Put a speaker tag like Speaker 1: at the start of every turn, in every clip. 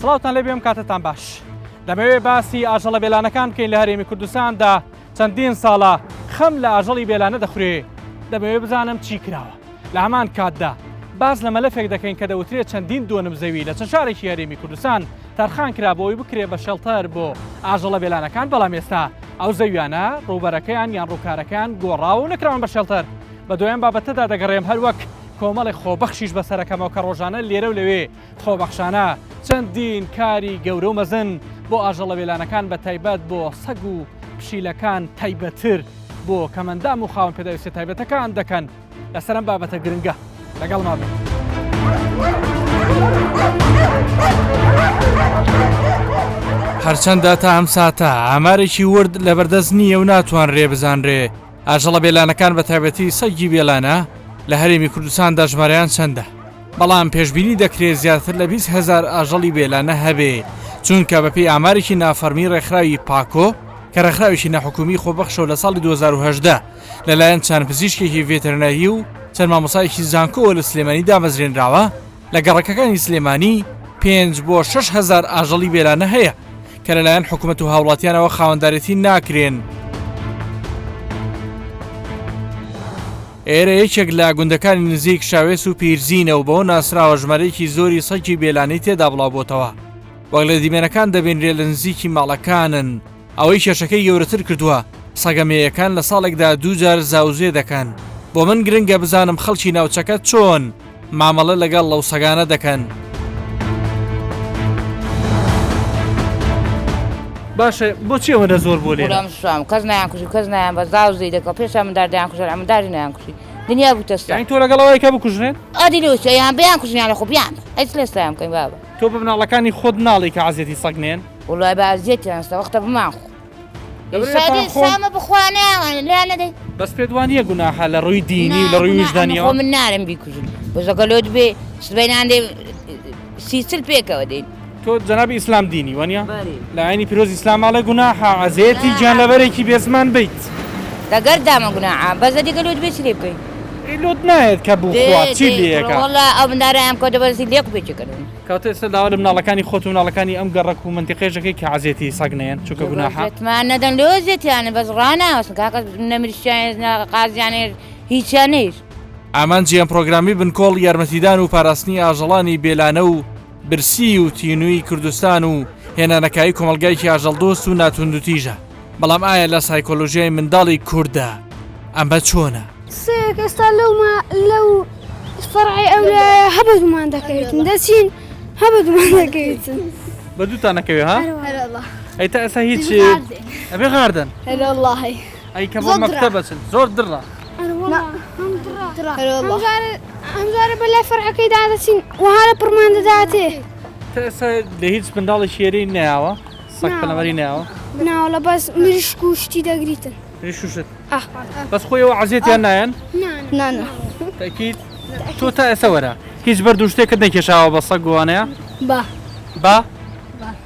Speaker 1: سڵاوتان لێ بێم کاتتان باش. دەمەوێت باسی ئاژەڵە بێلانەکان بکەین لە هەرێمی کوردستاندا چەندین ساڵە خەم لە ئاژەڵی بێلانە دەخورێ. دەمەوێت بزانم چی کراوە. لە هەمان کاتدا باز لە مەلەفێک دەکەین کە دەوترێت چەندین دووەنم زەوی لە چەند شارێکی هەرێمی کوردستان تەرخان کرا بۆی بکرێ بە شەڵتەر بۆ ئاژەڵە بێلانەکان، بەڵام ئێستا ئەو زەویانە ڕووبەرەکەیان یان ڕووکارەکان گۆڕاو و نەکراون بە شەڵتەر. بە دوایین بابەتەدا دەگەڕێم هەروەک کۆمەڵی خۆبەخشیش بەسەرەکەمەوە کە ڕۆژانە لێرە و لەوێ خۆبەخشانە چەندین کاری گەورە و مەزن بۆ ئاژەڵە بێلانەکان بە تایبەت بۆ سەگ و پشیلەکان تایبەتتر بۆ کەمەندام و خاوەن پێداویستی تایبەتەکان دەکەن. لەسەرم بابەتە گرنگە لەگەڵما بێت. هەرچەندە تا ئەم ساتە ئامارێکی ورد لە بەردەست نییە و ناتوانرێ بزانرێ ئاژەڵە بێلانەکان بە تایبەتی سەگی بێلانە لە هەرێمی کوردستاندا ژمارەیان چەندە، بەڵام پێشبینی دەکرێت زیاتر لە 20,000 ئاژەڵی بێلانە هەبێ، چونکە بەپێی ئامارێکی نافەرمی ڕێکخراوی پاکۆ کە ڕێکخراوێکی نەحکومی خۆبەخشەوە لە ساڵی 2018 لەلایەن چەند پزیشکێکی ڤێتەرنەری و چەند مامۆسایەکی زانکۆوە لە سلێمانی دامەزرێنراوە، لە گەڕەکەەکانی سلێمانی 5 بۆ 6,000 ئاژەڵی بێلانە هەیە کە لەلایەن حکوومەت و هاوڵاتیانەوە خاوەندارێتی ناکرێن. ئێرە یەکێک لە گوندەکانی نزیک شاوێس و پیرزینە و بەوە ناسراوە ژمارەیەکی زۆری سەگی بێلانەی تێدا بڵاوبۆتەوە. وەک لە دیمێنەکان دەبێنرێت لە نزیکی ماڵەکانن. ئەوەی کێشەکەی گەورەتر کردووە سەگەمەیەکان لە ساڵێکدا 2 جار زاوزێ دەکەن. بۆ من گرنگە بزانم خەڵکی ناوچەکە چۆن مامەڵە لەگەڵ لەو سەگانە دەکەن. باشە بۆچی ئەوەندە زۆر بۆ لێ؟
Speaker 2: کەس نایان کوژی کەس نایان بە زاوزەی دەکە پێش ئەمەداردیان کوژێن ئەمەداری نایان کوژی دنیا بوو تەستە.
Speaker 1: یانی تۆ لەگەڵەوەی کە بکوژنێن؟
Speaker 2: ئەدی لەوچە یان بیان کوژیان لە خۆبیان هیچ لێستایان بکەین بابە.
Speaker 1: تۆ بە مناڵەکانی خۆت ناڵی کە عەزیەتی سەگ نێن؟
Speaker 2: وڵای بە عەزیەتیان هەستە وەختە بمان خۆ. سامە بخوانیان لێیان نەدەی.
Speaker 1: بەس پێت وانییە گوناحە لە ڕووی دینی و لە ڕووی وجدانیەوە؟
Speaker 2: خۆ من نارم بیکوژن بۆزەکەلۆت بێ سبەینان دێ سیچل پێکەوە دێن.
Speaker 1: تۆ جەنابی ئیسلام دینی وانە؟ لە عینی پیرۆز ئیسلام ماڵێ گوناحە عەزیەتی گیانلەبەرێکی بێزمان بیت.
Speaker 2: لەگەر دامە گوناحە بەزە دیگەلۆت بێ چ لێ بکەین؟
Speaker 1: لۆت نایەت کە بخوا چی لێەکە؟
Speaker 2: وەڵا ئەو مندارایان کۆ دەبەرسی لێک بێچەکەن.
Speaker 1: کەواتە ئێستا داوا لە مناڵەکانی خۆت و مناڵەکانی ئەم گەڕەک و منتیقەیەکەی کە عەزیەتی سەگ نێن چونکە گوناحە؟
Speaker 2: زێتمان نەدەن لۆ زێتیانە بەس ڕاناوەستن کاکە نەمریشیان قازیانێر هیچیان نیست.
Speaker 1: ئامانجی ئەم پرۆگرامی بنکۆڵ یارمەتیدان و پاراستنی ئاژەڵانی بێلانە و برسی و تینووی کوردستان و هێنانەکایی کۆمەلگایکی ئاژەڵدۆست و ناتوندوتیژە. بەڵام ئایا لە سایکۆلۆژیای منداڵی کووردە ئەمە چۆنە؟
Speaker 3: سێک ئێستا لەو فەرعی ئەو لە هەبەدمان دەکەوێتن دەچین هەبەدمان دەکەوێتن
Speaker 1: بە دووتان نەکەوێ ها؟ ئەیتا ئێستا هیچ ئەبێ غاردن؟
Speaker 3: هەرەڵڵاهی
Speaker 1: ئەی کە بۆ مەکتەبە بچن زۆر دڕە.
Speaker 3: ئەمجارە بە لای فەرعەکەیدا دەچین وهارە پڕمان دەداتێ.
Speaker 1: تا ئێستا لە هیچ منداڵی شێرەی نایەوە؟ سەگ پەلەمەری نایەوە؟
Speaker 3: ناوە بەس مریشک و شتی دەگریتن.
Speaker 1: مریشوشت؟ بەس خۆیەوە عەزیەتیان نایەن؟
Speaker 3: نانە.
Speaker 1: تەکید تۆ تا ئێستا وەرە هیچ بەرد و شتێکت نەکێشاوە بە سەگ وانەیە؟ با؟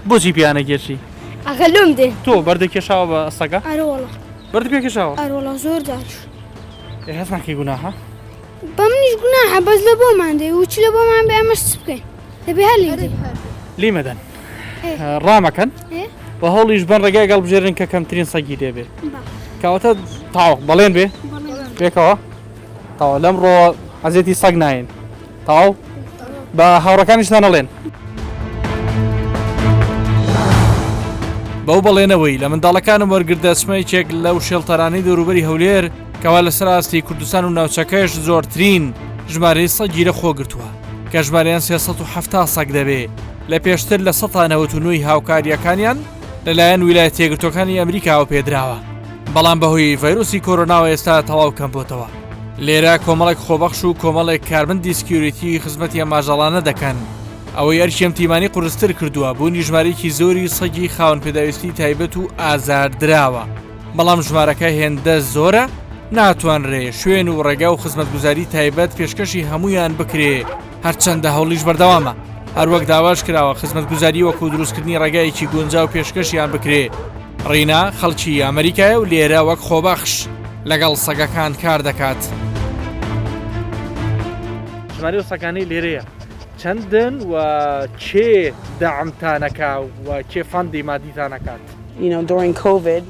Speaker 1: بۆچی پیانە کێشی؟
Speaker 3: ئەگەلۆم دێ.
Speaker 1: تۆ بەردەکێشاوە بە سەگە؟
Speaker 3: ئەرۆڵە.
Speaker 1: بەرد پێکێشاوە؟
Speaker 3: ئەرۆڵە زۆر داش.
Speaker 1: هەست ناکەی گوناحە؟
Speaker 3: بە منیش گوناحە بەس لە بۆمان دێ و چی لە بۆمان بێ ئەمەش چ بکەین؟ دەبێ هەر
Speaker 1: لی مەدەن ڕامەکەن بە هەوڵیش بەن ڕێگای گەڵبژێرن کە کەمترین سەگی دێبێ. کەواتە تاو بەڵێن بێ بێکەوە تاوە لەمڕۆ عەزیەتی سەگ ناین تاو بە هاوڕەکانیشتان نەڵێن. بەو بەڵێنەوەی لە منداڵەکانم وەرگردە چمەیەکێک لەو شێڵتەرانەی دەوروبەری هەولێر کەوا لەسەر ئاستی کوردستان و ناوچەکەش زۆرترین ژمارەی سەگیرە خۆگرتووە کە ژمارەیان 370 سەگ دەبێ لە پێشتر لە 199 هاوکاریەکانیان لەلایەن ویلایەتە یەکگرتووەکانی ئەمریکاوە پێدراوە. بەڵام بەهۆی ڤایرۆسی کۆرۆناوە ئێستا تەواو کەم بۆتەوە. لێرە کۆمەڵێک خۆبەخش و کۆمەڵێک کاربندی سکیوریتی خزمەتی ئەماژەڵانە دەکەن. ئەوەی ئەرشێم تیمانی قورستر کردووە بوونی ژمارەیەکی زۆری سەگی خاوەن پێداویستی تایبەت و ئازاردراوە. بەڵام ژمارەکە هێندە زۆرە ناتوانرێ شوێن و ڕێگا و خزمەتگوزاری تایبەت پێشکەشی هەمویان بکرێ هەرچەندە هەوڵیش بەردەوامە. هەروەک داواش کراوە خزمەتگوزاری وەکو دروستکردنی ڕێگایەکی گونجاو پێشکەشیان بکرێ. ڕینا خەڵکی ئەمریکایە و لێرە وەک خۆبەخش لەگەڵ سەگەکان کار دەکات. ژمارە سەگانەی لێرەیە چەندن و کێ داعمتانەکە و کێ فەندی مادیتانەکات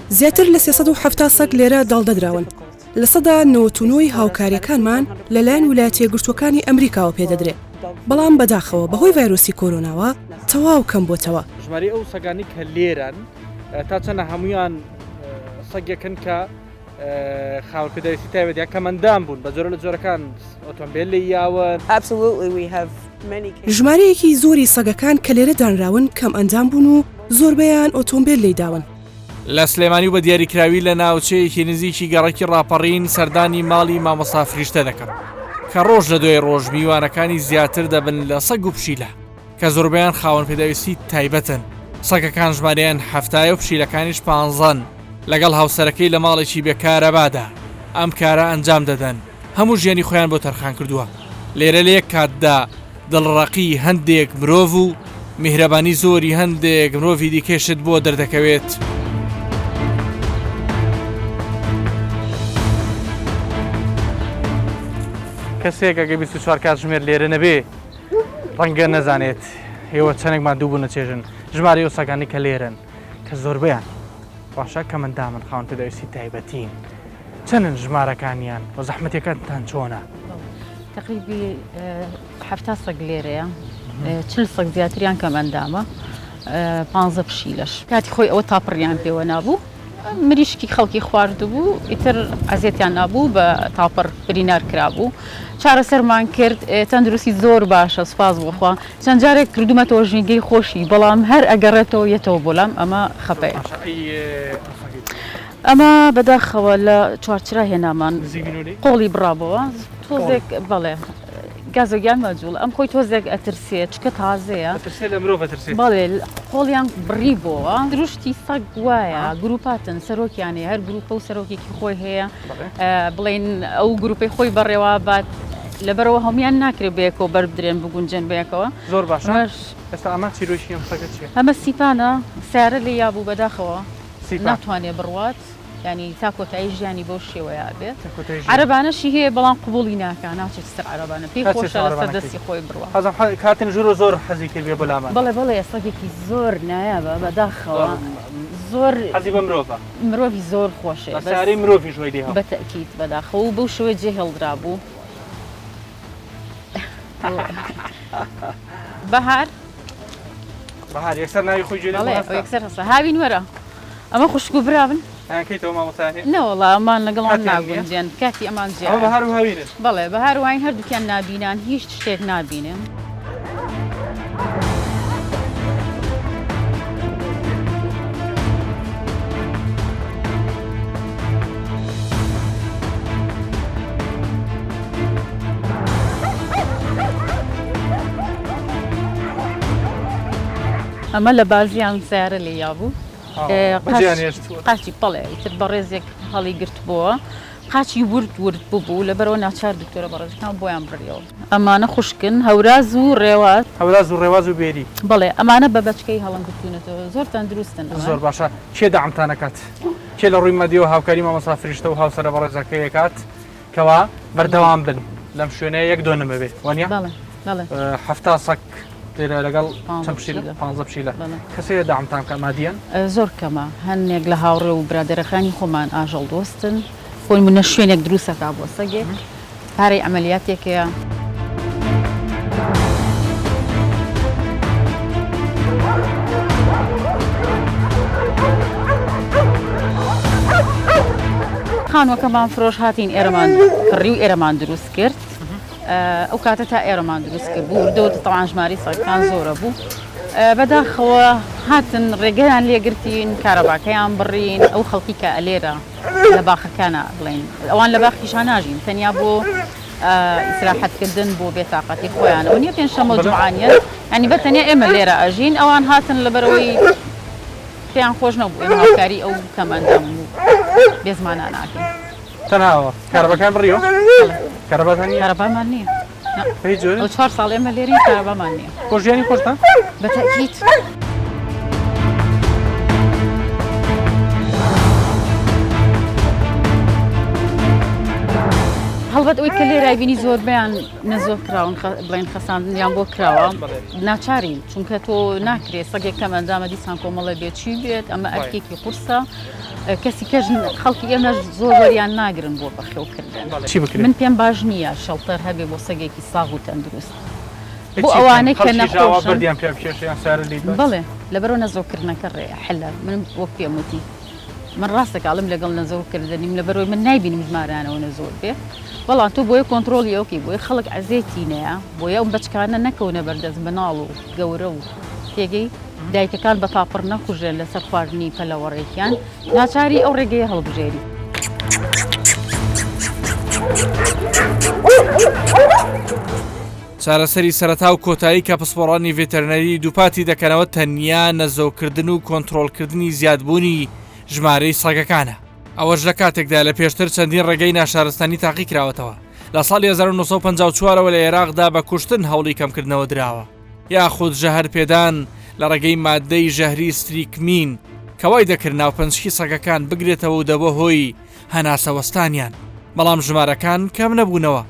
Speaker 4: زیاتر لە 370 سەگ لێرە داڵدەدراون. لە سەدا 99 هاوکاریەکانمان لەلایەن ویلایەتە یەکگرتووەکانی ئەمریکاوە پێدەدرێت. بەڵام بەداخەوە بەهۆی ڤایرۆسی کۆرۆناوە تەواو کەم بۆتەوە.
Speaker 1: ژماری ئەو سەگانی کە لێرن تا چەنە هەمویان سەگێکن کە خاوەنپێداویستی تایبەتیان کەمەندان بوون بە جۆرە لە جۆرەکان ئۆتۆمبیل لێ یاون.
Speaker 4: ژمارەیەکی زۆری سەگەکان کە لێرە دانراون کەم ئەندام بوون و زۆربەیان ئۆتۆمبیل لێداون.
Speaker 1: لە سلێمانی و بە دیاریکراوی لە ناوچەیەکی نزیکی گەڕێکی ڕاپەڕین سەردانی ماڵی مامۆستا فریشتە دەکەم کە ڕۆژ لە دوای ڕۆژ میوانەکانی زیاتر دەبن لە سەگ و پشیلە کە زۆربیان خاوەنپێداویستی تایبەتن. سەگەکان ژمارەیان 70 و پشیلەکانیش 15 لەگەڵ هاوسەرەکەی لە ماڵێکی بێکارەبادا ئەم کارە ئەنجام دەدەن. هەموو ژیانی خۆیان بۆ تەرخان کردووە. لێرە لە یەک کاتدا دڵڕەقی هەندێک مرۆڤ و میهرەبانی زۆری هەندێک مرۆڤی دیکەشت بۆ دەردەکەوێت. کەسێک ئەگە 24 کات ژمێر لێرە نەبێ ڕەنگە نەزانێت ئێوە چەندێکمان دوو بوو نەچێژن ژمارە ئەو سەگانی کە لێرن کە زۆربیان باشە کەمەندامن خاوەنپێداویستی تایبەتین. چەندن ژمارەکانیان بە زەحمەتەکانتان چۆنە؟
Speaker 5: تقریبی 70 سەگ لێرەیە 40 سەگ زیاتریان کەمەندامە 15 پشیلەش. کاتی خۆی ئەوە تاپڕیان پێوە نابوو مریشکی خەڵکی خواردبوو ئیتر ئەزیێتیان نابوو بە تاپڕ برینار کرابوو. چارەسەرمان کرد تەندروستی زۆر باشە سوپاس بۆخوا. چەند جارێک کردومەتەوە ژینگەی خۆشی بەڵام هەر ئەگەڕێتەوە یەتەوە بۆلام ئەمە خەپەیە. ئەمە بەداخەوە لە چوارچرا هێنامان قۆڵی بڕابەوە تۆزێک بەڵێ گازۆگیان مەجوڵ ئەم خۆی تۆزێک ئەترسێت چکە تازەیە بەڵێ قۆڵیان بڕی بۆەوە دروشتی سەگ وایە گروپاتن سەرۆکیانێ هەر گروپە و سەرۆکێکی خۆی هەیە بڵێن ئەو گروپی خۆی بەڕێوا بات لەبەرەوە هەمویان ناکرێت بەیەکەوە بەردرێن بگونجێن بەیەکەوە.
Speaker 1: زۆر باشە. ئێستا ئەمە چیرۆشی ئەم سەگە چییە؟
Speaker 5: ئەمە سیپانە سیارە لێ یابوو بەداخەوە ناتوانێت بڕوات ینی تا کۆتایی ژیانی بۆ شێوەیە بێت. عەرەبانەشی هەیە بەڵام قبوڵی ناکە ناچێت سەر عەرەبانە پێی خۆشە لەسەر دەستی خۆی بڕوە.
Speaker 1: کاتن ژوور زۆر حەزی کرد بێ بەلامان.
Speaker 5: بەڵێ بەڵێ سەگێکی زۆر نایابە بەداخەوە زۆر
Speaker 1: حەزی بە مرۆڤە.
Speaker 5: مرۆڤی زۆر خۆشە
Speaker 1: بەسیارەی مرۆڤی ژۆی لێ
Speaker 5: بەتەکید بەداخەوە و بەو شێوەیە جێهێڵدرا بوو. بەهار
Speaker 1: بەهار یەکسەر ناوی خۆی جوێ
Speaker 5: یەکسەر هەستا هاوین وەرە ئەمە خوشک و برابن
Speaker 1: ئەکەیتەوە مامۆستایە
Speaker 5: نەوەڵا ئەمان لەگەڵان ناگونجێن کاتی ئەمان جێ
Speaker 1: بەهار و هاوینن
Speaker 5: بەڵێ بەهار وین هەردووکیان نابینان هیچ شتێک نابینن. ئەمە لە بازیان سیارە لێ یابوو قاچی پەڵێ تر بە ڕێزێک هەڵی گرت بووە قاچی ورد بوو لەبەرەوە ناچار دکتۆرە بە ڕێزەکان بۆیان بڕیەوە. ئەمانە خوشکن هەوراز و ڕێوات
Speaker 1: ڕێواز و بێری
Speaker 5: بڵێ ئەمانە بە بەچکەی هەڵنگرتوونەتەوە زۆر تەندروستن.
Speaker 1: زۆر باشە. کێ داعمتانەکات؟ کێ لە ڕووی مەدیەوە هاوکاری مامۆستا فریشتە و هاوسەرە بە ڕێزەکەیەکات کەوا بەردەوام بن لەم شوێنەیە یەک دۆنەمە بێت وانە؟
Speaker 5: بەڵێ
Speaker 1: 70 سەگ لێرە لەگەڵ 15 پشیلە. کەسەیە داعمتان کە مادیەن؟
Speaker 5: زۆر کەمە هەندێک لە هاوڕێ و برادەرەکانی خۆمان ئاژەڵ دۆستن خۆی منە شوێنێک دروستەکە بۆ سەگێک پارەی ئەمەلیاتێکەیە. خانوەکەمان فرۆش هاتین ئێرەمان کڕی و ئێرەمان دروست کرد. ئەو کاتە تا ئێرەمان دروست کرد بوو دەوتە تەواان ژماری سەگەکان زۆرە بوو. بەداخەوە هاتن ڕێگەیان لێگرتین کارەباکەیان بڕین ئەو خەڵکی کە ئەلێرە لە باخەکانە بڵین ئەوان لە باخیشان ناژین تەنیا بۆ ئیسراحەتکردن بۆ بێتاقەتی خۆیان ئەو نییە پێنجشەمە و جوعانیە ینی بەتەنیا ئێمە لێرە ئەژین ئەوان هاتن لەبەرەوەی پێیان خۆش نەبوو ئێمە هاوکاری ئەو کەمەندەم و بێزمانان ناکەین.
Speaker 1: تەناوە کارەباکان بڕیەوە؟ کارەبامان
Speaker 5: نییە.
Speaker 1: ئەو
Speaker 5: 4 ساڵ ئێمە لێرین کارەبامان نییە.
Speaker 1: خۆشیانی خۆشتان؟
Speaker 5: بەتەکید. هەڵبەت ئەوەی کە لێرای بینی زۆربیان نەزۆر کراون بڵێن خەساندنیان بۆ کراوە ناچارین چونکە تۆ ناکرێت سەگێک کەم ئەندامە دیسان کۆمەڵە بێت چی بێت ئەمە ئەرکێکی قورسە کەسی کەژ خەڵکی ئێمەش زۆر وەریان ناگرن بۆ بەخێوکردن من پێم باش نییە شەڵتەر هەبێ بۆ سەگێکی ساغ و تەندروست بۆ ئەوانەی کە نەخۆشن بڵێ لەبەرەوە نەزۆرکردنەکە ڕێ حلە من بۆ پێم وتی من ڕاستەکڵم لەگەڵ نەزۆرکردنیم لەبەرەوەی من نایبینیم ژمارانەوە نەزۆر بێ بەڵام تۆ بۆیە کۆنتترۆلی ئەوکی بۆی خەڵک عزیێتینەیە بۆیە ئەم بچکانە نەکەونە بەردەست بناڵ و گەورە و تێگەی دایکەکان بە پاپڕ نەخوژێن لەسەر خواردنی پەلەوەڕێکیان ناچاری ئەو ڕێگەیە هەڵبژێری
Speaker 1: چارەسەری سەرەتا و کۆتایی کە پسپۆڕانی ڤێتەرنەری دووپاتی دەکەنەوە تەنیا نەزۆکردن و کۆنتترۆلکردنی زیادبوونی ژمارەی سەگەکانە ئەوەش لە کاتێکدا لە پێشتر چەندین ڕێگەی ناشارستانی تاقی کراوەتەوە لە ساڵی 1954ەوە لە عێراقدا بە کوشتن هەوڵی کەمکردنەوە دراوە یاخود ژەهر پێدان لە ڕێگەی مادەی ژەهری ستریکمین کەوای دەکرد ناوپەنجکی سەگەکان بگرێتەوە و دەبە هۆی هەناسەوەستانیان بەڵام ژمارەکان کەم نەبوونەوە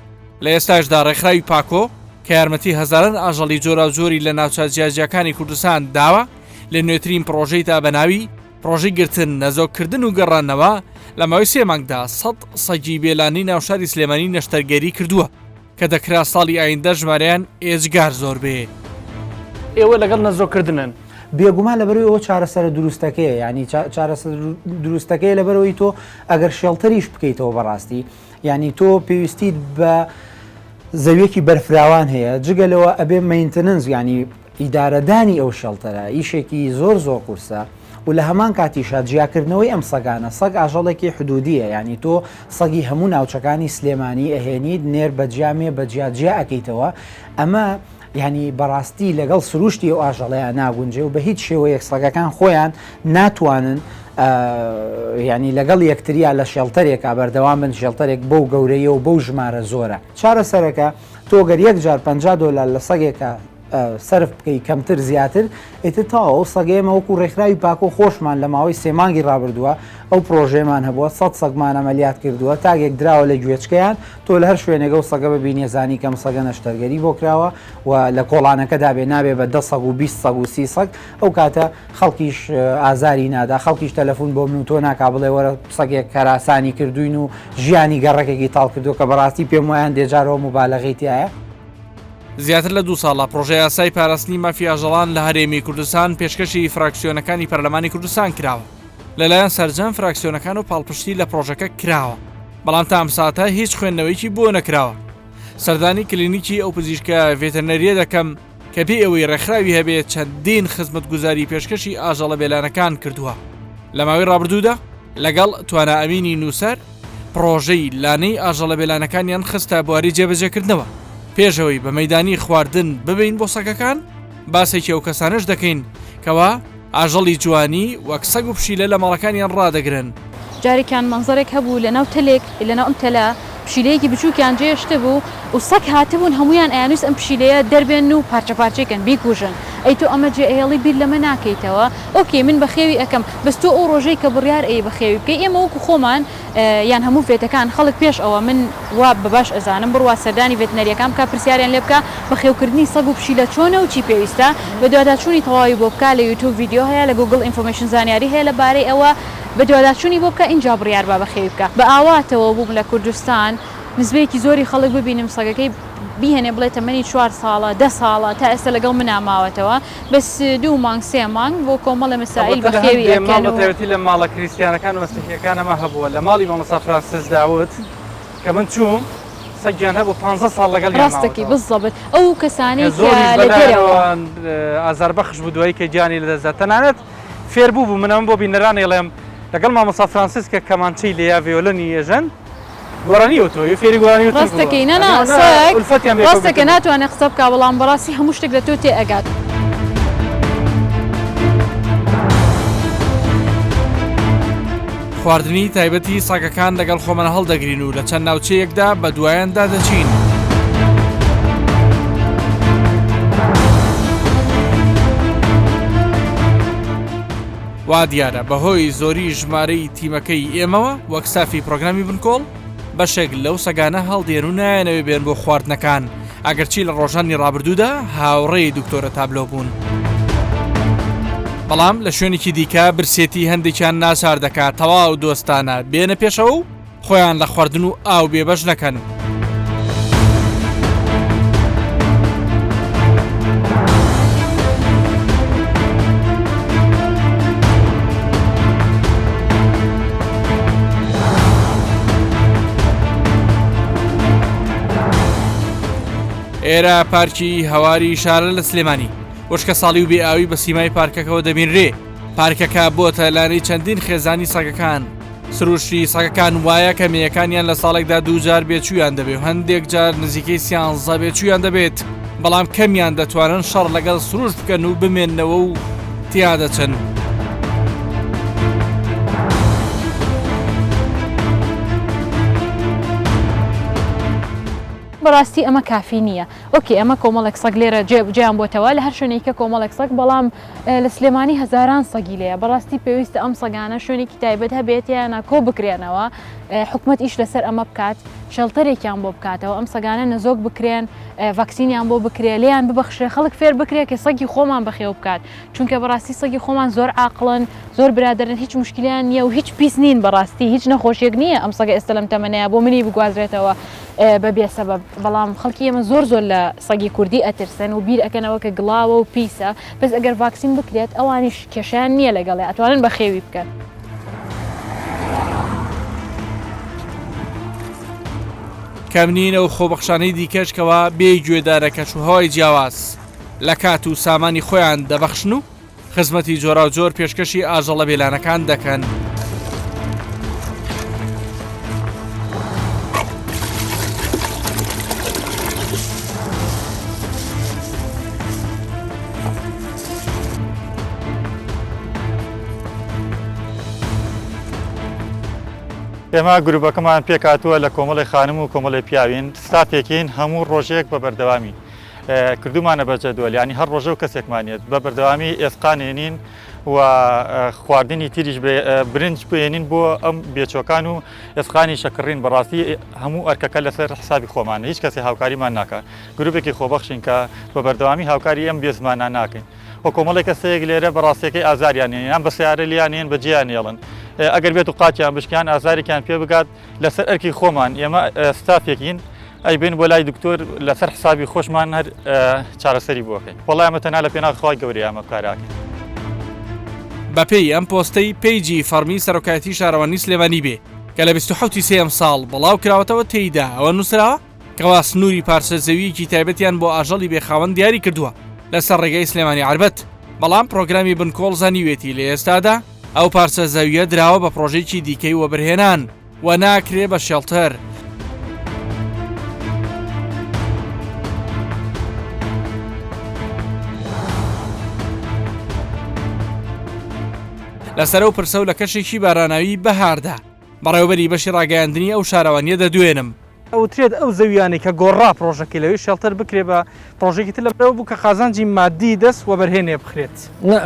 Speaker 1: لە ئێستاشدا ڕێکخراوی پاکۆ کە یارمەتی هەزاران ئاژەڵی جۆرا زۆری لە ناوچە جیاجیەکانی کوردستان داوە لە نوێترین پرۆژەی تا بەناوی پرۆژەی گرتن نەزۆکردن و گەڕانەوە لە ماوەی 3 مانگدا 100 سەگی بێلانی ناوشاری سلێمانی نەشتەرگەری کردووە کە دەکرا ساڵی ئایندە ژمارەیان ئێجگار زۆر بێ ئێوە لەگەڵ نەزۆکردنن
Speaker 6: بێگومان لەبەرەوەی ئەوە چارەسەر دروستەکەی ینی چارەسەر دروستەکەی لەبەرەوەی تۆ ئەگەر شێڵتەریش بکەیتەوە بەڕاستی ینی تۆ پێویستیت بە زەویەکی بەرفراوان هەیە جگەلەوە ئەبێ مەینتەنەنس ینی ئیدارەدانی ئەو شەڵتەرە ئیشێکی زۆر قورسە و لە هەمان کاتیشە جیاکردنەوەی ئەم سەگانە سەگ ئاژەڵێکی حدودیە ینی تۆ سەگی هەموو ناوچەکانی سلێمانی ئەهێنیت نێر بەجیامێ بەجیاجیا ئەەکەیتەوە ئەمە ینی بەڕاستی لەگەڵ سروشتی و ئاژەڵەیە ناگونجێ و بە هیچ شێوەیەک سەگەکان خۆیان ناتوانن ینی لەگەڵ یەکتریا لە شێڵتەرێکا بەردەوام بن شێڵتەرێک بەو گەورەیە و بەو ژمارە زۆرە چارەسەرەکە تۆگەر $1 $50 لە سەگێکە سرف بکەی کەمتر زیاتر ئیتر تاوە سەگەیەمە وەکو ڕێکخراوی پاکۆ خۆشمان لە ماوەی 3 مانگی ڕابردووە ئەو پرۆژێمان هەبووە 100 سەگمان ئەمەلیات کردووە تاگێک دراوە لە گوێچکەیان تۆ لە هەر شوێنێگە و سەگە ببینی زانی کەم سەگە نەشتەرگەری بۆ کراوە و لە کۆڵانەکەدا بێ نابێ بە 10 سەگ و 20 سەگ و 30 سەگ ئەو کاتە خەڵکیش ئازاری نادا خەڵکیش تەلەفۆن بۆ من و تۆ ناکا بڵێ وەرە سەگێک کەراسانی کردوین و ژیانی گەڕەکێکی تاڵ کردو کە بەڕاستی پێم وایان دێجارەوە مبالەغیتیایە
Speaker 1: زیاتر لە 2 ساڵە پرۆژەی یاسای پاراستنی مافی ئاژەڵان لە هەرێمی کوردستان پێشکەشی فراکسیۆنەکانی پەرلەمانی کوردستان کراوە لەلایەن سەرجەم فراکسیۆنەکان و پاڵپشتی لە پرۆژەکە کراوە بەڵام تا ئەم ساتە هیچ خوێندنەوەیکی بۆ نەکراوە سەردانی کلینیکی ئەو پزیشکە ڤێتەرنەریە دەکەم کە بێ ئەوەی ڕێکخراوی هەبێت چەندین خزمەتگوزاری پێشکەشی ئاژەڵە بێلانەکان کردووە لە ماوەی ڕابردوودا لەگەڵ توانە ئەمینی نووسەر پرۆژەی لانەی ئاژەڵە بێلانەکانیان خستە بواری جێبەجێکردنەوە پێشەوەی بە مەیدانی خواردن ببین بۆ سەگەکان باسێکی ئەو کەسانش دەکەین کەوا ئاژەڵی جوانی وەک سەگ و پشیلە لە ماڵەکانیان ڕدەگرن
Speaker 7: جارێکیان منزەرێک هەبوو لەناو تەلێک لەناو ئەم تەلا پشیلەیەکی بچووکیان جێشتە بوو و سەگ هاتبوون هەمویان ئەیانویست ئەم پشیلەیە دەربێن و پارچەپارچێکن بیکوژن ئەی تۆ ئەمە جێئێڵی بیر لەمە ناکەیتەوە ئۆکێ من بەخێوی ئەەکەم بەستۆ ئەو ڕۆژەی کە بڕیار ئەی بەخێوی بکەی ئێمە وەکو خۆمان یان هەموو فێتەکان خەڵک پێش ئەوە من وا بەباش ئەزانم بڕوا سەردانی ڤێتنەریەکان بکە پرسیاریان لێ بکە بەخێوکردنی سەگ و پشیلە چۆنە و چی پێویستە بە دوواداچوونی تەواوی بۆ بکە لە یوتیوب ڤیدیۆ هەیە لە گوگل ئینفۆرمێشن زانیاری هەیە لەبارەی ئەوە بە دوواداچوونی بۆ بکە اینجا بڕیار با بەخێوی بکە بە ئاواتەوە بووم لە کوردستان نزبەیەکی زۆری خەڵک ببینم سەگەکەی بیهێنێ بڵێ تەمەنی 4 ساڵە 10 ساڵە تا ئێستا لەگەڵ مناماوەتەوە بەس 2 مانگ 3 مانگ بۆ کۆمەڵە مەسائل بەخێوی
Speaker 1: ئەکەنەوەتی لە ماڵە کریسیانەکان و مەسیحیەکانەمە هەبووە لە ماڵی مامۆستا فرانسیس داوت کە من چووم سەگیان هەبوو 15 ساڵ لەگەڵ
Speaker 7: ڕاستەکی بزەبت ئەو کەسانی لە دێرەوە
Speaker 1: ئازاربەخش بوو دوایی کە گیانی لەدەستدا تەنانەت فێر بوو منەوە بۆ بینەرانی ئەڵێم لەگەڵ مامۆستا فرانسیس کە کەمانچەی لێیا ڤیۆلۆنی ێژەن
Speaker 7: ڕاستەکەی نەنا ڕاستەکە ناتوانێت قسە بکە بەڵام بەڕاستی هەموو شتێک لە تۆ تێ ئەگات
Speaker 1: خواردنی تایبەتی ساگەکان لەگەڵ خۆمانە هەڵدەگرین و لە چەند ناوچەیەکدا بە دوایاندا دەچین وا دیارە بەهۆی زۆری ژمارەی تیمەکەی ئێمەوە وەک سافی پرۆگرامی بنکۆڵ بەشێک لەو سەگانە هەڵدێن و نایەنەوێ بێن بۆ خواردنەکان ئەگەرچی لە ڕۆژانی ڕابردوودا هاوڕێی دکتۆرە تابلۆ بوون. بەڵام لە شوێنێکی دیکە برسێتی هەندێکیان ناچار دەکات تەواو دۆستانە بێنە پێشەوە و خۆیان لە خواردن و ئاو بێبەش نەکەن. ئێرە پارکی هەواری شارە لە سلێمانی وشکە ساڵی و بێ ئاوی بە سیمای پارکەکەەوە دەبینرێ. پارکەکە بۆتە لانەی چەندین خێزانی سەگەکان. سروشتی سەگەکان وایە کە مێیەکانیان لە ساڵێکدا دووجار بێچوویان دەبێت و هەندێک جار نزیکەی سیانزە بێچوویان دەبێت، بەڵام کەمیان دەتوانن شەڕ لەگەڵ سروش بکەن و بمێننەوە و تیادەچن.
Speaker 7: بەڕاستی ئەمە کافی نییە. ئۆکی ئەمە کۆمەڵێک سەگ لێرە جێیان بۆتەوە لە هەر شوێنێکە کۆمەڵێک سەگ، بەڵام لە سلێمانی هەزاران سەگی لەیە. بەڕاستی پێویستە ئەم سەگانە شوێنێکی تایبەت هەبێت یانە کۆ بکرێنەوە، حکومەت ئیش لەسەر ئەمە بکات، شەڵتەرێکیان بۆ بکاتەوە، ئەم سەگانە نەزۆک بکرێن، ڤاکسینیان بۆ بکرێ، لێیان ببەخشێ، خەڵک فێر بکرێ کە سەگی خۆمان بەخێو بکات، چونکە بەڕاستی سەگی خۆمان زۆر عاقڵن، زۆر برادرن، هیچ مشکلیان نییە و هیچ پیس نین. بەڕاستی هیچ نەخۆشیێک نییە ئەم سەگە ئێستا لەم تەمەنەیە بۆ منی بگوازرێتەوە بە بێسەبەب. بەڵام خەڵکی ئێمە زۆر لە سەگی کوردی ئەترسن و بیر ئەکەنەوە کە گڵاوە و پیسە، بەس ئەگەر ڤاکسین بکرێت ئەوانیش کێشیان نییە لەگەڵێ، ئەتوانن بە خێوی بکەن.
Speaker 1: کەمنینە و خۆبەخشانەی دیکەشکەوە بێ گوێدارە کەچوهەوای جیاواز لە کات و سامانی خۆیان دەبەخشن و خزمەتی جۆرا و جۆر پێشکەشی ئاژەڵە بێلانەکان دەکەن.
Speaker 8: ئێمە گروپەکەمان پێکاتووە لە کۆمەڵی خانم و کۆمەڵی پیاوین ستافێکین هەموو ڕۆژێک بە بەردەوامی کردومانە بەجەدوەل، ینی هەر ڕۆژە و کەسێکمانێت بە بەردەوامی ئێسقانێنین و خواردنی تریش برنج بێنین بۆ ئەم بێچۆکان و ئێسقانی شەکڕین. بەڕاستی هەموو ئەرکەکە لەسەر حسابی خۆمانە، هیچ کەسی هاوکاریمان ناکات. گروپێکی خۆبەخشین کە بە بەردەوامی هاوکاری ئەم بێزمانە ناکەین. وە کۆمەڵی کەسەیەک لێرە بەڕاستیەکەی ئازاریانێن، یان بە سیارە لیانێن بە جیان ێڵن، ئەگەر بێت و قاچیان بشکیان ئازارێکیان پێ بگات لەسەر ئەرکی خۆمان. ئێمە ستافێکین ئەی بین بۆ لای دکتۆر لەسەر حسابی خۆشمان هەر چارەسەری بۆکەین. وەڵای ئەمە تەنها لە پێناخوای گەورەی ئەمە کاراکەین.
Speaker 1: بەپێی ئەم پۆستەی پیجی فەرمی سەرۆکایەتی شارەوانی سلێمانی بێ کە لە 27 سێم ساڵ بڵاو کراوەتەوە تێیدا ئەوە نووسراوە کەوا سنووری پارچە زەویەکی تایبەتیان بۆ ئاژەڵی بێخاوەن دیاری کردووە لەسەر ڕێگەی سلێمانی عربەت. بەڵام پرۆگرامی بنکۆڵ زانیوێتی لە ئێستادا ئەو پارچە زەویە دراوە بە پرۆژێکی دیکەی وەبرهێنان و ناکرێ بە شێڵتەر. لەسەر و پرسە و لە کەشێکی باراناوی بەهاردا بەڕێوەبەری بەشی ڕاگەاندنی ئەو شارەوانیە دەدوێنم.
Speaker 9: ئەوترێت ئەو زەویانێک کە گۆڕا پرۆژەکەی لەوەی شێڵتەر بکرێ بە پرۆژێکی تر لەبەرەوە بوو کە خازانجی مادی دەست وەبەرهێنێ بخرێت.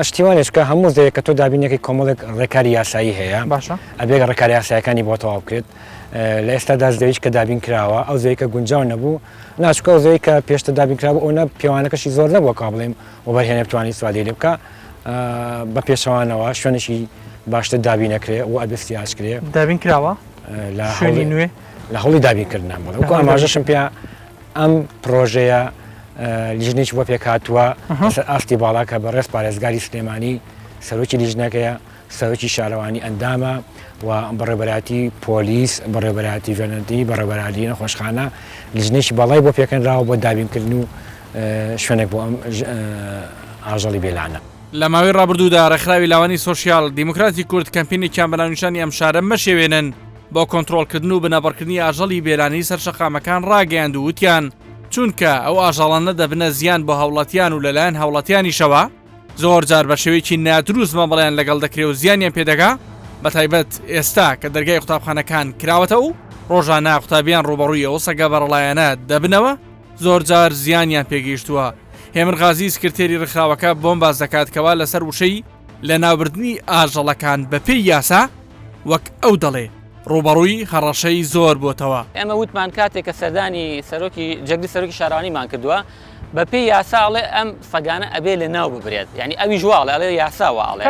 Speaker 10: ئەشتیوانێش کە هەموو زەویە کە تۆ دابینێکی کۆمەڵێک ڕێکاری یاسایی هەیە،
Speaker 9: باشە
Speaker 10: ئەبێ ڕێکاری یاسایەکانی بۆ تەواو بکرێت. لە ئێستادا زەویش کە دابین کراوە ئەو زەوی کە گونجاو نەبوو، ناچکە ئەو زەوی کە پێشتر دابین کراوە ئەوە پێوانەکەشی زۆر نەبووە کا بڵێم وەبەرهێنێ بتوانانی سوادی لێ بکە بە پێشەوانەوە شوێنێکی باشتر دابینەکرێ و ئەبستی ئاشکرێ
Speaker 9: دابین کراوە
Speaker 10: لە
Speaker 9: شوێنی نوێ
Speaker 10: لە هەوڵی دابینکردنان بڵێ وەکو ئاماژەشم پێ ئەم پرۆژەیە لیژنێک بۆ پێکهاتووە لەسەر ئاستی باڵا کە بەڕێز پارێزگاری سلێمانی سەرۆکی لیژنەکەیە، سەرۆکی شارەوانی ئەندامە و بەڕێبەراتی پۆلیس، بەڕێبەراتی ڤێنەتی، بەڕێبەراتی نەخۆشخانە لیژنێکی باڵای بۆ پێکەنراوە بۆ دابینکردن و شوێنێک بۆ ئەم ئاژەڵی بێلانە.
Speaker 1: لە ماوەی ڕابردوودا ڕێکخراوی لاوانی سۆشیال دیموکراتی کورد کەمپینێکیان بەناونیشانی ئەم شارە مەشێوێنن بۆ کۆنتڕۆڵکردن و بنەبەرکردنی ئاژەڵی بێلانی سەرشەقامەکان ڕاگەیاند و وتیان چونکە ئەو ئاژەڵانە دەبنە زیان بۆ هاوڵاتیان و لەلایەن هاوڵاتیانیشەوە زۆر جار بە شێوەیەکی نادروست مەبەڵیان لەگەڵ دەکرێت و زیانیان پێدەگا بەتایبەت ئێستا کە دەرگای قوتابخانەکان کراوەتە و ڕۆژانە قوتابیان ڕوبەڕووی ئەو سەگە بەڕەڵایەنە دەبنەوە زۆر جار زیانیان پێگەیشتووە. هێمن غازی سکرتێری ڕێکخراوەکە بۆم باز دەکات کەوا لەسەر وشەی لە ناوبردنی ئاژەڵەکان بەپێی یاسا وەک ئەو دەڵێ ڕوبەڕووی هەڕەشەی زۆر بۆتەوە.
Speaker 11: ئێمە وتمان کاتێک کە سەردانی جەگری سەرۆکی شارەوانیمان کردووە بە پێی یاساڵێ ئەم سەگانە ئەبێ لە ناو ببرێت یعنی ئەوی ژواڵێ ئەڵێ یاساوەڵێ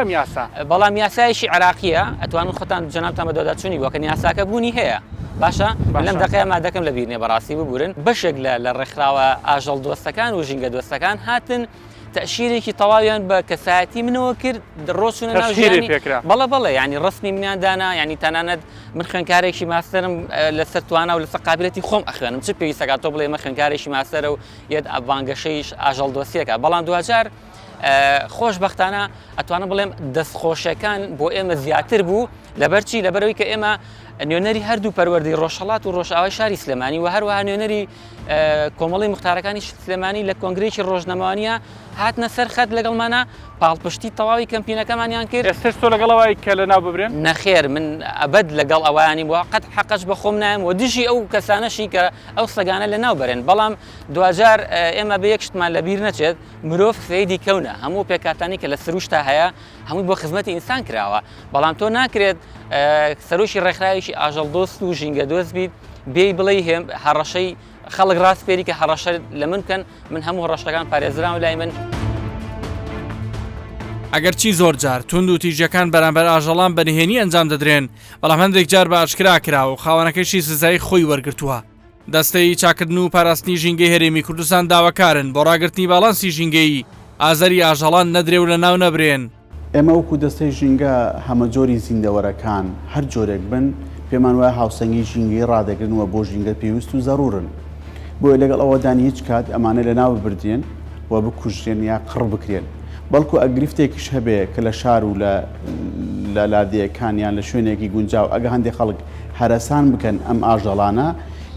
Speaker 11: بەڵام یاسایشی عراقیە ئەتوانن خۆتان جەنابتان بە دۆداچوونی وەکەن یاساکە بوونی هەیە باشە لەم دەقەیە مادەکەم لە بیرنێ بەڕاستی ببورن بەشێک لە ڕێکخراوە ئاژەڵ دۆستەکان و ژینگە دۆستەکان هاتن تەشیرێکی تەواویان بە کەسایەتی منەوە کرد ڕۆچونە ناوژیانی بەڵێ ینی ڕستمی منیاندانا ینی تەنانەت من خوێنکارێکی ماستەرم لەسەر توانە و لەسەر قابلەتی خۆم ئەخوێنم چ پێویستەکە تۆ بڵێ مە خوێنکارێکی ماستەرە و یەت ئەڤانگەشەیش ئاژەڵ دۆستیەکە بەڵام دوجار خۆشبەختانە ئەتوانم بڵێم دەستخۆشەکان بۆ ئێمە زیاتر بوو لەبەرچی لەبەرەوەی کە ئێمە نوێنەری هەردوو پەروەردەی ڕۆژهەڵات و ڕۆژئاوای شاری سلێمانی و هەروەها نوێنەری کۆمەڵی مختارەکانی سلێمانی لە کۆنگرێکی ڕۆژنەمەوانیە هاتنە سەر خەت لەگەڵمانە پاڵپشتی تەواوی کەمپینەکەمانیان کرد.
Speaker 9: ئێستش تۆ لەگەڵەوەی کە لە ناو ببرێن؟
Speaker 11: نەخێر من ئەبەد لەگەڵ ئەوانی بووە قەت حەقەش بە خۆم نایم و دژی ئەو کەسانەشی کە ئەو سەگانە لە ناو بەرێن بەڵام دوجار ئێمە بە یەک شتمان لە بیر نەچێت مرۆڤ فێیدی کەونە هەموو پێکاتانی کە لە سروشتا هەیە هەمووی بۆ خزمەتی ئینسان کراوە بەڵام تۆ ناکرێت سەرۆشی ڕێکخراوێکی ئاژەڵ دۆست و ژینگە دۆست بیت بێ بڵێ هەڕەشەی خەڵک ڕاستپێری کە هەڕەشە لە من بکەن من هەموو ڕەشتەکان پارێزراون لای من.
Speaker 1: ئەگەرچی زۆر جار تونند و تیژەکان بەرامبەر ئاژەڵان بەنهێنی ئەنجام دەدرێن بەڵام هەندێک جار بە ئاشکرا کراوە و خاوەنەکەشی سزای خۆی وەرگرتووە. دەستەی چاکردن و پاراستنی ژینگەی هەرێمی کوردستان داواکارن بۆ ڕاگررتنی باڵانسی ژینگەی ئازەری ئاژەڵان نەدرێ و لە ناو نەبرێن.
Speaker 12: ئێمە وەکو دەستەی ژینگە هەمە جۆری زیندەوەرەکان هەر جۆرێک بن پێمان وایە هاوسەنگی ژینگەی ڕادەگرنەوە بۆ ژینگە پێویست و زەڕورن بۆیە لەگەڵ ئەوەدانی هیچ کات ئەمانە لە ناو بردێن و بکوژێن یا قڕ بکرێن بەڵکو ئەگریفتێکیش هەبێ کە لە شار و لە لادەیەکانیان لە شوێنێکی گونجاو ئەگە هەندێک خەڵک هەرەسان بکەن ئەم ئاژەڵانە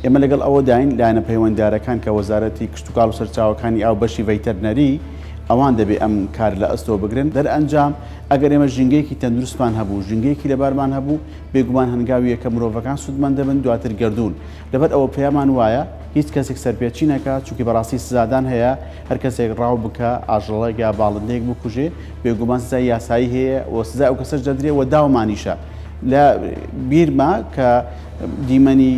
Speaker 12: ئێمە لەگەڵ ئەوە داین لایەنە پەیوەنددارەکان کە وەزارەتی کشتتوکاڵ و سەرچاوەکانی ئاو بەشی ڤەیتەرنەری ئەوان دەبێ ئەم کار لە ئەستەوە بگرن دەرئەنجام ئەگەر ئێمە ژینگەیەکی تەندروستمان هەبوو ژینگەیەکی لەبارمان هەبوو بێگومان هەنگاویە کە مرۆڤەکان سوودمەند دەبن دواتر گردوون لەبەر ئەوە پێیامان وایە هیچ کەسێک سەرپێچی نەکات چونکی بەڕاستی سزادان هەیە هەر کەسێک ڕاو بکە ئاژەڵێک یا باڵندەیەک بکوژێ بێگومان سزای یاسایی هەیە و سزای ئەو کەسەش دەدرێ و داومانیشە لە بیرما کە دیمەنی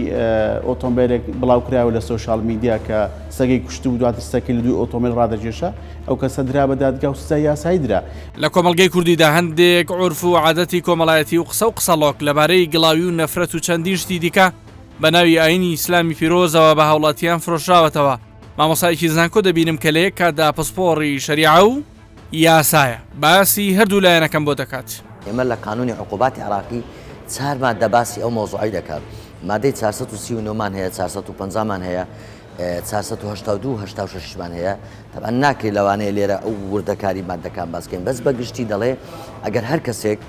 Speaker 12: ئۆتۆمبیلێک بڵاوکراوە لە سۆشال میدیا کە سەگەی کوشت و دواتر سەکی لە دوی ئۆتۆمبیل ڕادەجێشە ئەو کەسە درا بە دادگا و سزای یاسایی درا.
Speaker 1: لە کۆمەلگەی کوردیدا هەندێک عورف و عادەتی کۆمەڵایەتی و قسە و قسەڵۆک لەبارەی گڵاوی و نەفرەت و چەندین شتی دیکە بە ناوی ئاینی ئیسلامی پیرۆزەوە بە هاوڵاتیان فرۆشراوەتەوە. مامۆسایەکی زانکۆ دەبینم کە لە یەک کاتدا پسپۆڕی شەریعە و یاسایە باسی هەردوو لایەنەکەم بۆ دەکات.
Speaker 13: ئێمە لە قانونی عقوباتی عراقی 4 مادە باسی ئەو مۆزوعی دەکات مادەی 439مان هەیە 450مان هەیە 482-86مان هەیە تەبەن ناکرێت لەوانەیە لێرە ئەو وردەکاری مادەکان باسکەین بەس بەگشتی دەڵێ ئەگەر هەر کەسێک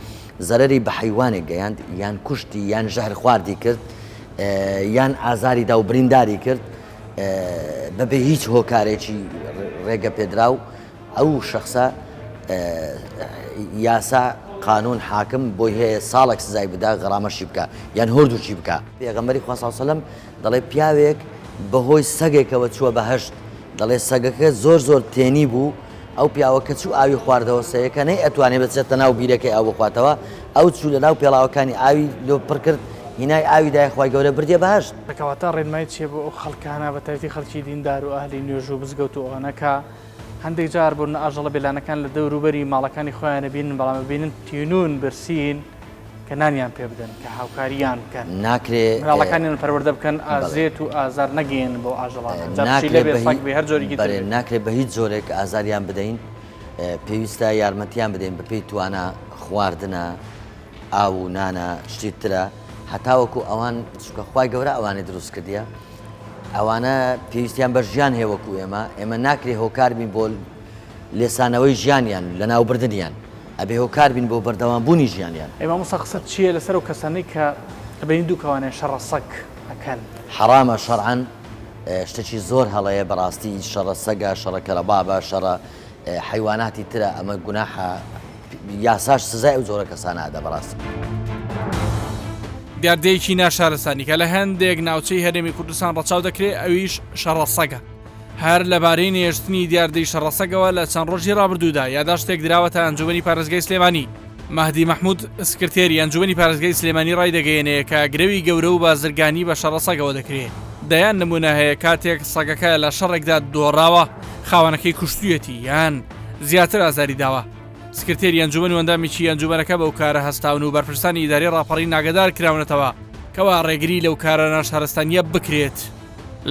Speaker 13: زەرەری بە حیوانێک گەیاند یان کوشتی یان ژەهر خواردی کرد یان ئازاری دا و برینداری کرد بەبێ هیچ هۆکارێکی ڕێگە پێدراو ئەو شخصە یاسا قانون حاکم بۆی هەیە ساڵێک سزای بدا غەرامەشی بکە یان هۆردووچی بکە. پێغەمبەری خوا صلی الله علیه و سلم دەڵێ پیاوێک بەهۆی سەگێکەوە چووە بە هەشت دەڵێ سەگەکە زۆر تێنی بوو ئەو پیاوەکە چوو ئاوی خواردەوە سەیەکە نەی ئەتوانێت بچێتە ناو بیرەکەی ئاو بخواتەوە ئەو چوو لە ناو پێڵاوەکانی ئاوی لۆ پڕ کرد هینای ئاوی دای خوای گەورە بردێ بەهشت.
Speaker 9: دەکەواتە ڕێنمای چیە بۆ ئەو خەڵکانە بە تایبەتی خەڵکی دیندار و ئەهلی نوێژ و بزگەوت و ئەوانەکە هەندێک جار بوون ئاژەڵە بێلانەکان لە دەوروبەری ماڵەکانی خۆیانە بینن بەڵام بینن تینون برسین کە نانیان پێ بدەن کە هاوکاریان بکەن
Speaker 13: ناکرێت
Speaker 9: ماڵەکانیان پەروەردە بکەن ئازێت و ئازار نەگەین بۆ ئاژەڵان هەر جۆرێکی
Speaker 13: ناکرێت بە هیچ جۆرێک ئازاریان بدەین پێویستە یارمەتیان بدەین بەپێی توانە خواردنە ئاو و نانە شتی ترە هەتاوەکو ئەوان چکە خوای گەورە ئەوانەی دروست کردیە ئەوانە پێویستیان بە ژیان هێوەکو ئێمە ناکرێ هۆکار بین بۆ لێسانەوەی ژیانیان لە ناوبردنیان ئەبێ هۆکار بین بۆ بەردەوامبوونی ژیانیان.
Speaker 9: ئێمە موسا قسەت چییە لەسەر و کەسانەی کە بەین دوو کەوانێ شەڕە سەگ ئەکەن
Speaker 13: حرامە شەرعەن شتێکی زۆر هەڵەیە بەڕاستی شەڕە سەگە شەڕە کەرەبابە شەڕە حیواناتی ترە ئەمە گوناحە یاساش سزای ئەو جۆرە کەسانە ئەدە بەڕاستی.
Speaker 1: دیاردەیەکی ناشارەسانی کە لە هەندێک ناوچەی هەرێمی کوردستان ڕەچاو دەکرێت ئەویش شەڕە سەگە. هەر لەبارەی نێشتنی دیاردەی شەڕە سەگەوە لە چەند ڕۆژی ڕابردوودا یاداشتێک دراوەتە ئەنجومەنی پارێزگای سلێمانی مەهدی مەحموود سکرتێری ئەنجومەنی پارێزگای سلێمانی ڕای دەگەیەنەیە کە گرەوی گەورە و بازرگانی بە شەڕە سەگەوە دەکرێت. دەیان نمونە هەیە کاتێک سەگەکە لە شەڕێکدا دۆڕاوە خاوەنەکەی کوشتویەتی یان زیاتر ئازاری داوە. سکرتێری ئەنجومەن و ئەندامێکی ئەنجومەنەکە بەو کارە هەستاون و بەرپرسانی ئیدارەی ڕاپەڕی ناگەدار کراونەتەوە کەوا ڕێگری لەو کارە ناشارستانیە بکرێت.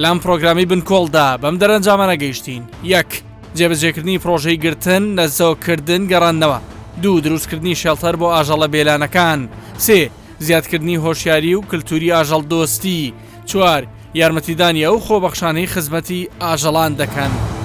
Speaker 1: لام پرۆگرامی بنکۆڵدا بەم دەرەنجامانە گەیشتین. 1. جێبەجێکردنی پرۆژەی گرتن نەزەوکردن گەڕاندنەوە. 2. دروستکردنی شێڵتەر بۆ ئاژەڵە بێلانەکان. 3. زیادکردنی هۆشیاری و کللتوری ئاژەڵ دۆستی. 4. یارمەتیدانی ئەو خۆبەخشانەی خزمەتی ئاژەڵان دەکەن.